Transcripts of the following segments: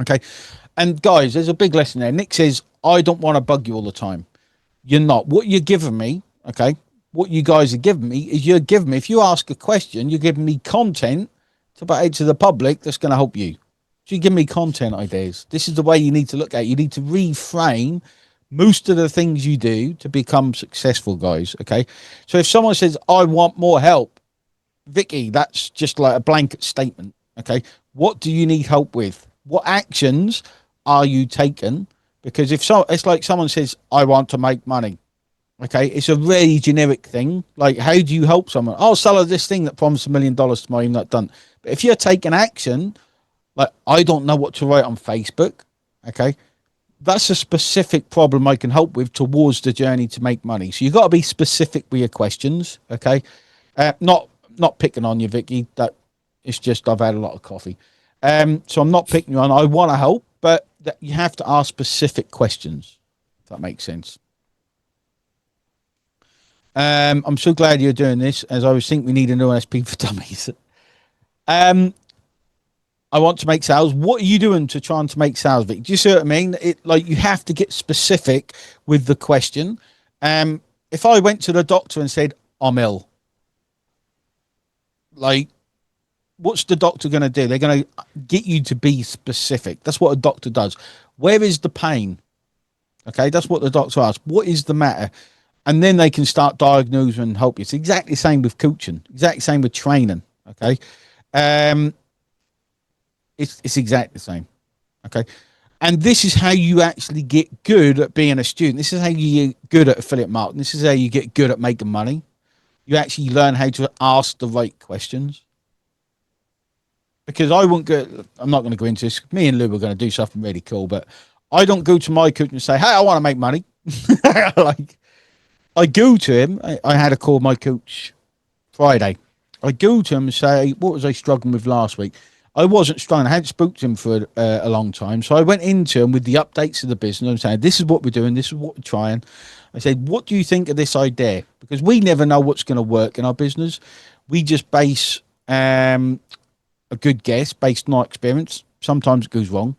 Okay. And guys, there's a big lesson there. Nick says, I don't want to bug you all the time. You're not. What you're giving me, okay, what you guys are giving me is you're giving me, if you ask a question, you're giving me content to put out to the public that's going to help you. So you give me content ideas. This is the way you need to look at it. You need to reframe most of the things you do to become successful, guys. Okay. So if someone says, I want more help, Vicky, that's just like a blanket statement. Okay. What do you need help with? What actions are you taking? Because if so, it's like someone says, I want to make money. Okay. It's a really generic thing. Like, how do you help someone? I'll sell her this thing that promised $1 million tomorrow, even not done. But if you're taking action, like, I don't know what to write on Facebook. Okay. That's a specific problem I can help with towards the journey to make money. So you've got to be specific with your questions. Okay. Not picking on you, Vicky. That it's just I've had a lot of coffee. So I'm not picking you on. I want to help, but you have to ask specific questions. If that makes sense. I'm so glad you're doing this, as I always think we need a new SP for dummies. Um, I want to make sales. What are you doing to try and to make sales, Vic? Do you see what I mean? It like you have to get specific with the question. If I went to the doctor and said I'm ill, like what's the doctor going to do? They're going to get you to be specific. That's what a doctor does. Where is the pain? Okay, that's what the doctor asks. What is the matter? And then they can start diagnosing and help you. It's exactly the same with coaching. Exactly the same with training. Okay, um, it's exactly the same. Okay, and this is how you actually get good at being a student. This is how you get good at affiliate marketing. This is how you get good at making money. You actually learn how to ask the right questions. Because I won't go. I'm not going to go into this. Me and Lou are going to do something really cool, but I don't go to my coach and say, "Hey, I want to make money." Like I go to him. I had a call with my coach Friday. I go to him and say, "What was I struggling with last week?" I wasn't struggling. I hadn't spoken to him for a long time, so I went into him with the updates of the business. I'm saying, "This is what we're doing. This is what we're trying." I said, "What do you think of this idea?" Because we never know what's going to work in our business. We just base a good guess based on our experience. Sometimes it goes wrong.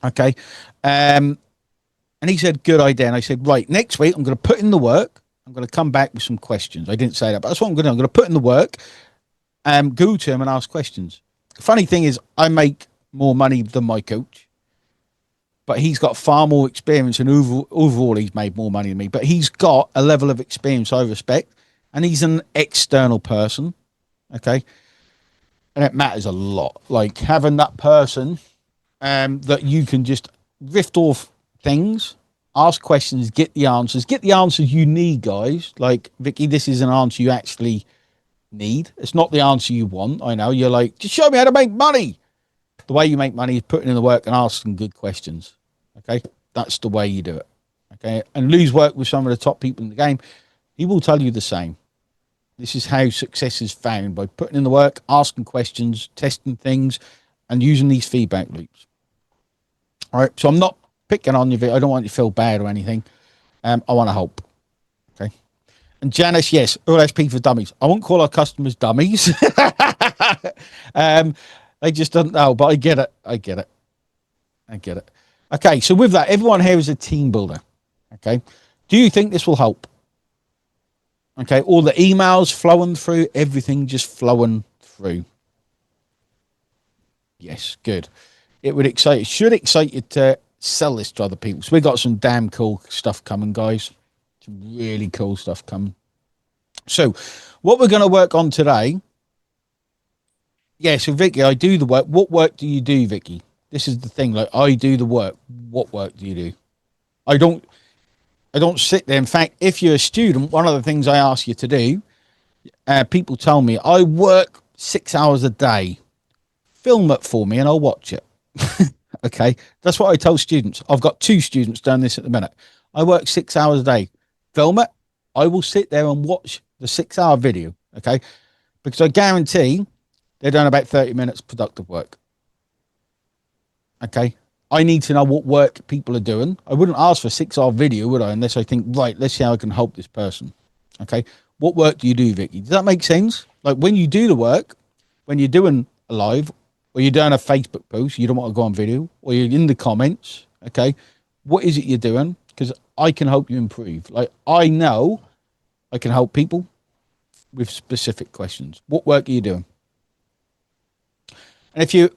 Okay. And he said, good idea. And I said, right, next week I'm going to put in the work. I'm going to come back with some questions. I didn't say that, but that's what I'm going to do. I'm going to put in the work, go to him and ask questions. The funny thing is, I make more money than my coach, but he's got far more experience and overall he's made more money than me. But he's got a level of experience I respect, and he's an external person. Okay. And it matters a lot. Like having that person that you can just riff off things, ask questions, get the answers you need, guys. Like Vicky, this is an answer you actually need. It's not the answer you want. I know you're like, just show me how to make money. The way you make money is putting in the work and asking good questions. Okay, that's the way you do it. Okay, and Lou's worked with some of the top people in the game. He will tell you the same. This is how success is found by putting in the work, asking questions, testing things, and using these feedback loops. All right. So I'm not picking on you. I don't want you to feel bad or anything. I want to help. Okay. And Janice, yes, OSP for dummies. I won't call our customers dummies. They just don't know, but I get it. I get it. I get it. Okay. So with that, everyone here is a team builder. Okay. Do you think this will help? Okay, all the emails flowing through, everything just flowing through. Yes, good. It should excite you to sell this to other people. So we got some damn cool stuff coming, guys. Some really cool stuff coming. So what we're going to work on today. Yeah, so Vicky, I do the work. What work do you do, Vicky? This is the thing. Like I do the work. What work do you do? I don't I don't sit there. In fact, if you're a student, one of the things I ask you to do, people tell me I work 6 hours a day. Film it for me and I'll watch it. Okay. That's what I tell students. I've got 2 students doing this at the minute. I work 6 hours a day. Film it. I will sit there and watch the 6-hour video. Okay. Because I guarantee they're doing about 30 minutes productive work. Okay. I need to know what work people are doing. I wouldn't ask for a 6-hour video, would I? Unless I think, right, let's see how I can help this person. Okay. What work do you do, Vicky? Does that make sense? Like when you do the work, when you're doing a live or you're doing a Facebook post, you don't want to go on video, or you're in the comments, okay, what is it you're doing? Because I can help you improve. Like, I know I can help people with specific questions. What work are you doing? And if you,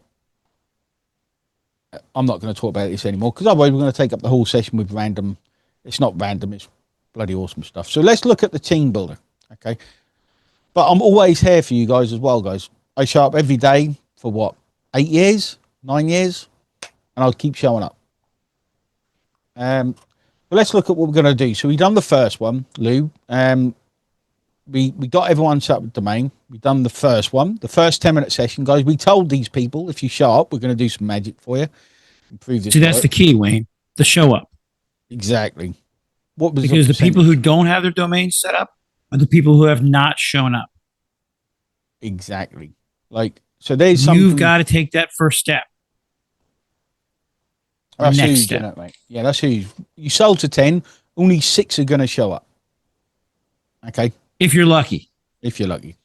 I'm not going to talk about this anymore because otherwise we're going to take up the whole session with random. It's not random, it's bloody awesome stuff. So let's look at the team builder, okay? But I'm always here for you guys as well, guys. I show up every day for what, 8 years, 9 years, and I'll keep showing up. But let's look at what we're going to do. So we've done the first one, Lou. We got everyone set up with domain. We've done the first one, the first 10-minute session, guys. We told these people, if you show up, we're going to do some magic for you. Improve this. See, that's the key, Wayne. The show up. Exactly. What was because the people who don't have their domain set up are the people who have not shown up. Exactly. Like, so there's something. You've got to take that first step. That's next step. It, mate. Yeah, that's huge. You sell to 10, only 6 are going to show up. Okay. If you're lucky. If you're lucky.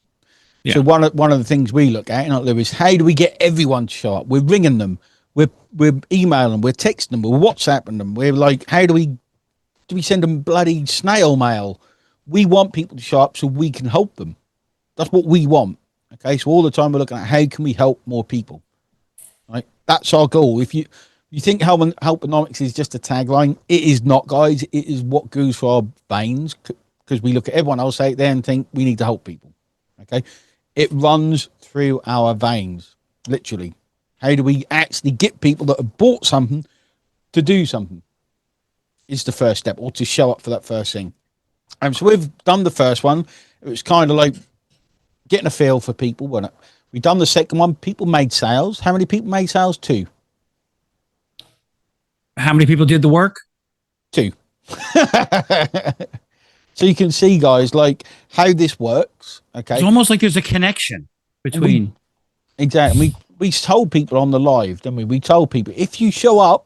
Yeah. So one of the things we look at, is how do we get everyone to show up? We're ringing them. We're emailing them. We're texting them. We're WhatsApping them. We're like, how do we send them bloody snail mail? We want people to show up so we can help them. That's what we want. Okay. So all the time we're looking at how can we help more people? Right. That's our goal. If you think helponomics is just a tagline, it is not, guys. It is what goes for our veins, because we look at everyone else out there and think we need to help people. Okay. It runs through our veins, literally. How do we actually get people that have bought something to do something? Is the first step, or to show up for that first thing. So we've done the first one. It was kind of like getting a feel for people, wasn't it? We've done the second one. People made sales. How many people made sales? 2. How many people did the work? 2. So you can see, guys, like how this works. Okay. It's almost like there's a connection between. Exactly. We told people on the live, didn't we? We told people, if you show up,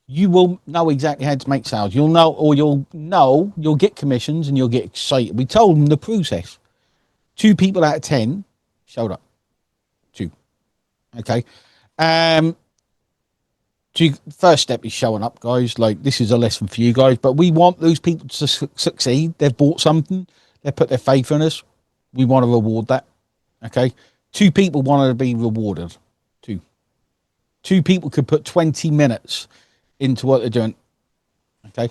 you will know exactly how to make sales. You'll get commissions and you'll get excited. We told them the process. 2 people out of 10 showed up. 2. Okay. First step is showing up, guys. Like, this is a lesson for you guys, but we want those people to succeed. They've bought something. They've put their faith in us. We want to reward that. Okay. 2 people wanted to be rewarded. 2 people could put 20 minutes into what they're doing. Okay.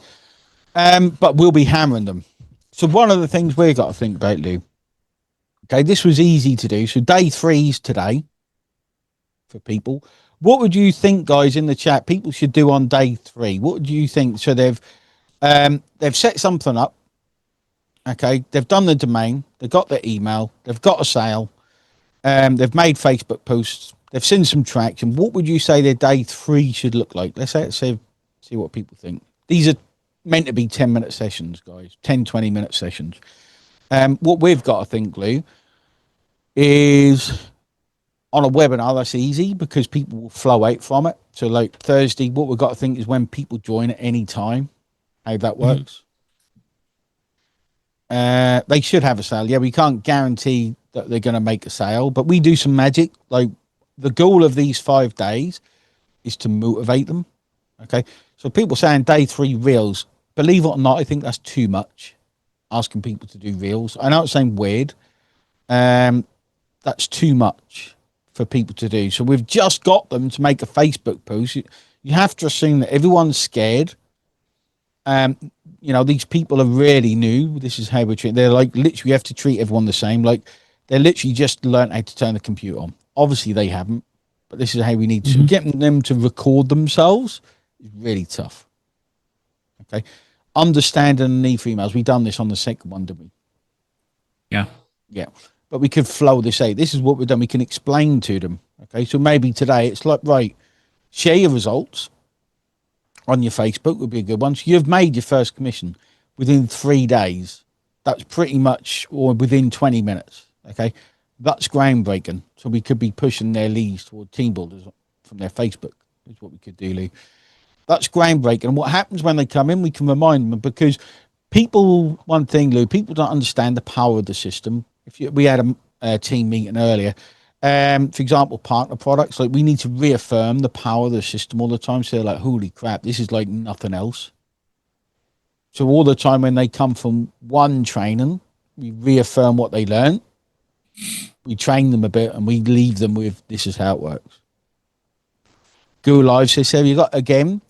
But we'll be hammering them. So one of the things we've got to think about, Lou. Okay. This was easy to do. So day 3 is today for people. What would you think, guys, in the chat, people should do on day 3? What do you think? So they've set something up. Okay. They've done the domain. They've got their email. They've got a sale. They've made Facebook posts. They've seen some traction. What would you say their day 3 should look like? Let's see what people think. These are meant to be 10-minute sessions, guys. 10, 20-minute sessions. What we've got to think, Lou, is on a webinar, that's easy because people will flow out from it. So like Thursday, what we've got to think is when people join at any time, how that works. They should have a sale. Yeah, we can't guarantee that they're going to make a sale, but we do some magic. Like, the goal of these 5 days is to motivate them. Okay. So people saying day 3 reels, believe it or not, I think that's too much, asking people to do reels. I know it's saying weird. That's too much for people to do. So we've just got them to make a Facebook post. You have to assume that everyone's scared. These people are really new. This is how we treat. They're like, literally, you have to treat everyone the same. Like, they're literally just learned how to turn the computer on. Obviously, they haven't, but this is how we need to. Getting them to record themselves is really tough. Okay. Understanding the need for emails. We've done this on the second one, didn't we? Yeah. Yeah. But we could flow this out. This is what we've done. We can explain to them. Okay. So maybe today it's like, right, share your results on your Facebook would be a good one. So you've made your first commission within 3 days. That's pretty much, or within 20 minutes. Okay. That's groundbreaking. So we could be pushing their leads toward team builders from their Facebook is what we could do, Lee. That's groundbreaking. And what happens when they come in, we can remind them, because people, one thing, Lou, people don't understand the power of the system. We had a team meeting earlier, For example, partner products, like we need to reaffirm the power of the system all the time. So they're like, holy crap, this is like nothing else. So all the time when they come from one training, we reaffirm what they learned, we train them a bit, and we leave them with this is how it works. Go live. So you got again.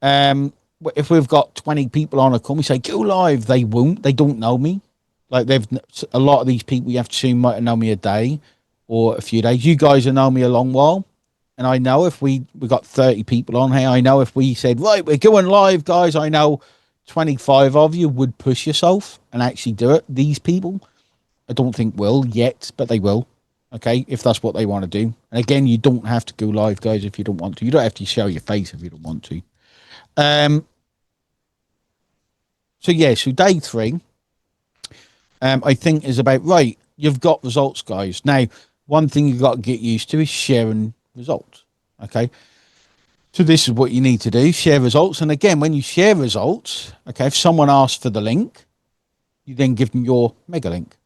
If we've got 20 people on a call, we say go live. They won't. They don't know me. Like a lot of these people you have to assume might have known me a day or a few days. You guys have known me a long while. And I know if we got 30 people on here, I know if we said, right, we're going live, guys, I know 25 of you would push yourself and actually do it. These people, I don't think will yet, but they will. Okay, if that's what they want to do. And again, you don't have to go live, guys, if you don't want to. You don't have to show your face if you don't want to. So day 3, I think is about, right, you've got results, guys. Now, one thing you've got to get used to is sharing results. Okay. So this is what you need to do, share results. And again, when you share results, okay, if someone asks for the link, you then give them your mega link.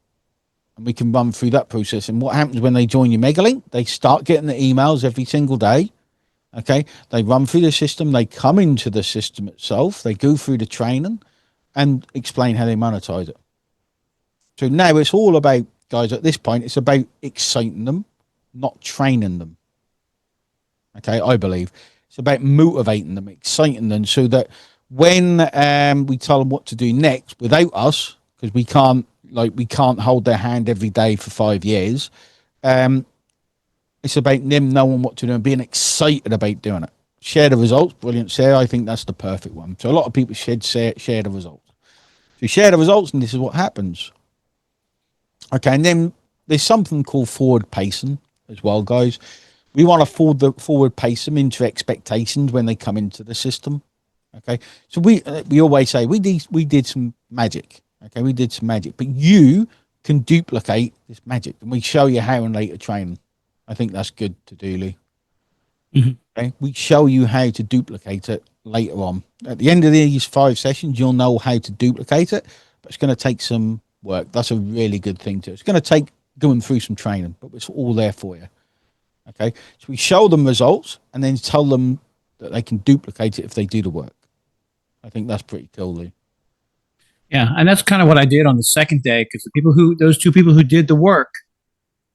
And we can run through that process. And what happens when they join your mega link? They start getting the emails every single day. Okay. They run through the system. They come into the system itself. They go through the training and explain how they monetize it. So now it's all about, guys, at this point, it's about exciting them, not training them. Okay, I believe it's about motivating them, exciting them, so that when we tell them what to do next without us, because we can't hold their hand every day for 5 years. It's about them knowing what to do and being excited about doing it. Share the results, brilliant. Share, I think that's the perfect one. So a lot of people should share the results. So you share the results, and this is what happens. Okay, and then there's something called forward pacing as well, guys. We want to forward pace them into expectations when they come into the system. Okay, so we always say we did some magic. Okay, we did some magic, but you can duplicate this magic, and we show you how in later training. I think that's good to do, Lee. Mm-hmm. Okay, we show you how to duplicate it later on. At the end of these 5 sessions, you'll know how to duplicate it, but it's going to take some work. That's a really good thing too. It's going to take going through some training, but it's all there for you. Okay, so we show them results and then tell them that they can duplicate it if they do the work. I think that's pretty cool, Lee. Yeah, and that's kind of what I did on the second day, because those 2 people who did the work,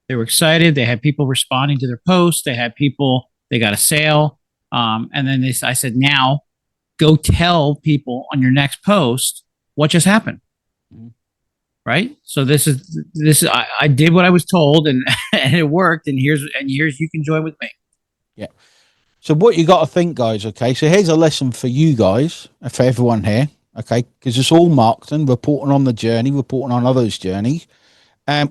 they were excited. They had people responding to their posts. They got a sale. And then I said, now go tell people on your next post what just happened. Mm-hmm. Right. So this is I did what I was told, and it worked. And here's you can join with me. Yeah. So what you got to think, guys. Okay. So here's a lesson for you guys, for everyone here. Okay, because it's all marketing, reporting on the journey, reporting on others' journeys.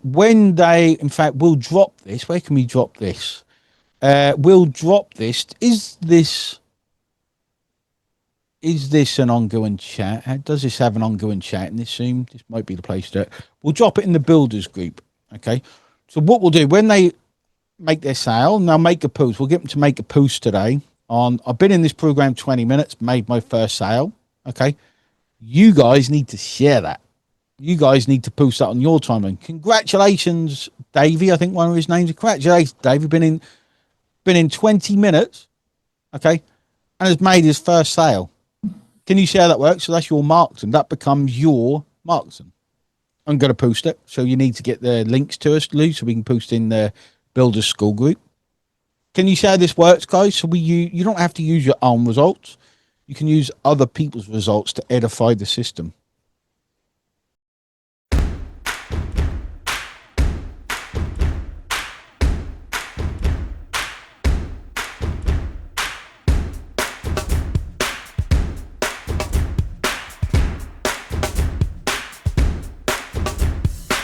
When they, in fact, we'll drop this. Where can we drop this? We'll drop this. Is this an ongoing chat? Does this have an ongoing chat in this Zoom? This might be the place to do it. We'll drop it in the builders group. Okay. So what we'll do when they make their sale, and they'll make a post. We'll get them to make a post today on, I've been in this program 20 minutes, made my first sale. Okay. You guys need to share that. You guys need to post that on your timeline. Congratulations, Davey. I think one of his names. Congratulations, Davey. Been in 20 minutes. Okay. And has made his first sale. Can you share that work? So that's your marketing. That becomes your marketing. I'm going to post it. So you need to get the links to us, Lou, so we can post in the Builders School group. Can you share this works, guys? So you don't have to use your own results. You can use other people's results to edify the system.